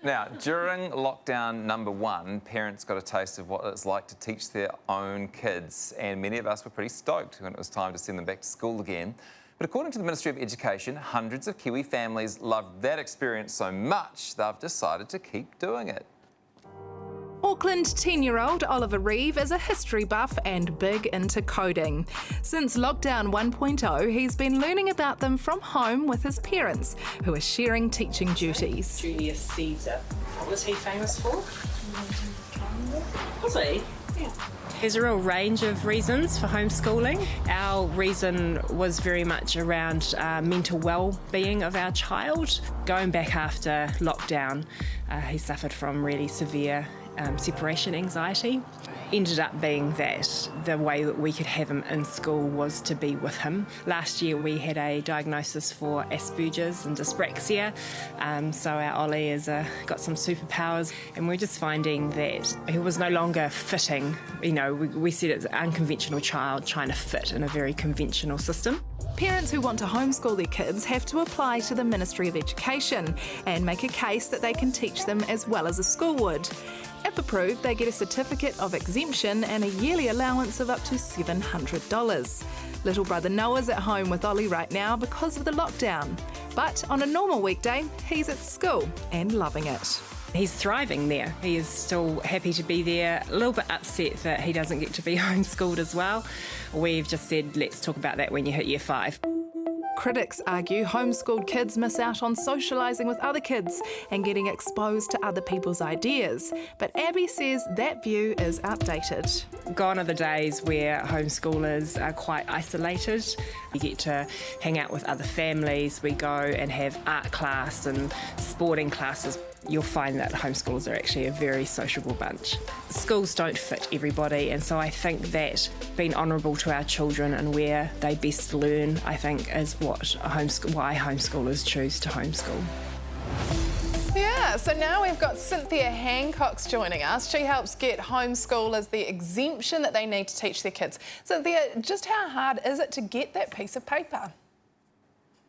Now, during lockdown number 1, parents got a taste of what it's like to teach their own kids, and many of us were pretty stoked when it was time to send them back to school again. But according to the Ministry of Education, hundreds of Kiwi families loved that experience so much they've decided to keep doing it. Auckland 10-year-old Oliver Reeve is a history buff and big into coding. Since lockdown 1.0, he's been learning about them from home with his parents, who are sharing teaching duties. Julius Caesar. What was he famous for? Was he? Yeah. There's a real range of reasons for homeschooling. Our reason was very much around mental well-being of our child. Going back after lockdown, he suffered from really severe separation anxiety. Ended up being that the way that we could have him in school was to be with him. Last year we had a diagnosis for Asperger's and dyspraxia, so our Ollie has got some superpowers, and we're just finding that he was no longer fitting. You know, we said it's an unconventional child trying to fit in a very conventional system. Parents who want to homeschool their kids have to apply to the Ministry of Education and make a case that they can teach them as well as a school would. If approved, they get a certificate of exemption and a yearly allowance of up to $700. Little brother Noah's at home with Ollie right now because of the lockdown. But on a normal weekday, he's at school and loving it. He's thriving there. He is still happy to be there, a little bit upset that he doesn't get to be homeschooled as well. We've just said, let's talk about that when you hit year 5. Critics argue homeschooled kids miss out on socialising with other kids and getting exposed to other people's ideas. But Abby says that view is outdated. Gone are the days where homeschoolers are quite isolated. We get to hang out with other families. We go and have art class and sporting classes. You'll find that homeschoolers are actually a very sociable bunch. Schools don't fit everybody, and so I think that being honourable to our children and where they best learn, I think, is why homeschoolers choose to homeschool. Yeah, so now we've got Cynthia Hancock's joining us. She helps get homeschoolers the exemption that they need to teach their kids. Cynthia, just how hard is it to get that piece of paper?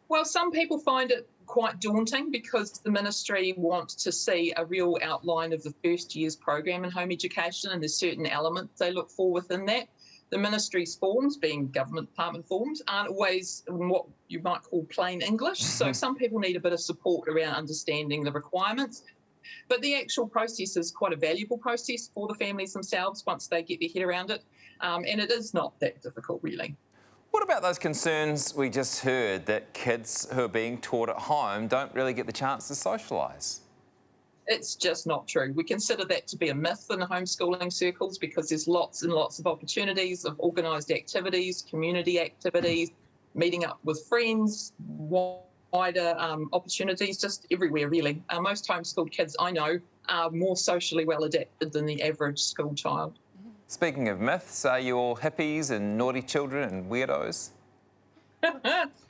Well, some people find it quite daunting because the ministry wants to see a real outline of the first year's program in home education, and there's certain elements they look for within that. The ministry's forms, being government department forms, aren't always in what you might call plain English, so some people need a bit of support around understanding the requirements. But the actual process is quite a valuable process for the families themselves once they get their head around it, and it is not that difficult, really. What about those concerns we just heard that kids who are being taught at home don't really get the chance to socialise? It's just not true. We consider that to be a myth in the homeschooling circles because there's lots and lots of opportunities of organised activities, community activities, meeting up with friends, wider opportunities, just everywhere really. Most homeschooled kids I know are more socially well adapted than the average school child. Speaking of myths, are you all hippies and naughty children and weirdos?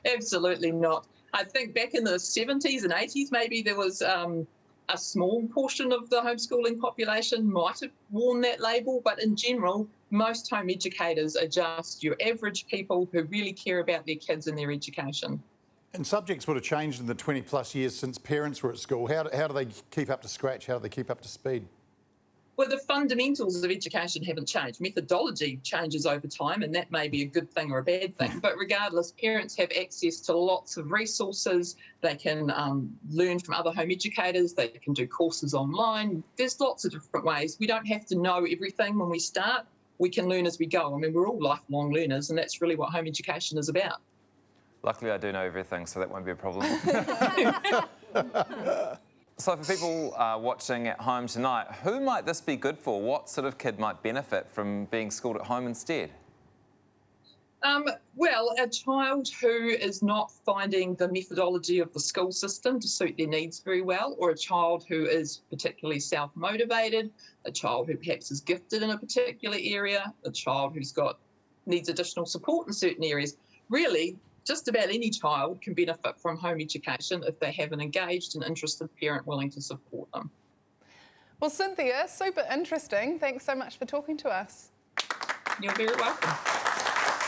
Absolutely not. I think back in the 70s and 80s, maybe there was a small portion of the homeschooling population might have worn that label, but in general, most home educators are just your average people who really care about their kids and their education. And subjects would have changed in the 20 plus years since parents were at school. How do they keep up to scratch? How do they keep up to speed? Well, the fundamentals of education haven't changed. Methodology changes over time, and that may be a good thing or a bad thing. But regardless, parents have access to lots of resources. They can learn from other home educators. They can do courses online. There's lots of different ways. We don't have to know everything when we start. We can learn as we go. I mean, we're all lifelong learners, and that's really what home education is about. Luckily, I do know everything, so that won't be a problem. So for people watching at home tonight, who might this be good for? What sort of kid might benefit from being schooled at home instead? Well, a child who is not finding the methodology of the school system to suit their needs very well, or a child who is particularly self-motivated, a child who perhaps is gifted in a particular area, a child who's needs additional support in certain areas. Really, just about any child can benefit from home education if they have an engaged and interested parent willing to support them. Well, Cynthia, super interesting. Thanks so much for talking to us. You're very welcome.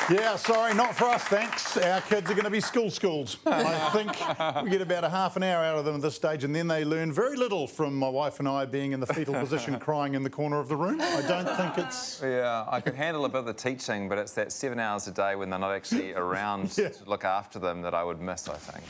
Yeah, sorry, not for us, thanks. Our kids are going to be schooled. I think we get about a half an hour out of them at this stage, and then they learn very little from my wife and I being in the fetal position crying in the corner of the room. I don't think it's... Yeah, I could handle a bit of the teaching, but it's that 7 hours a day when they're not actually around to look after them that I would miss, I think.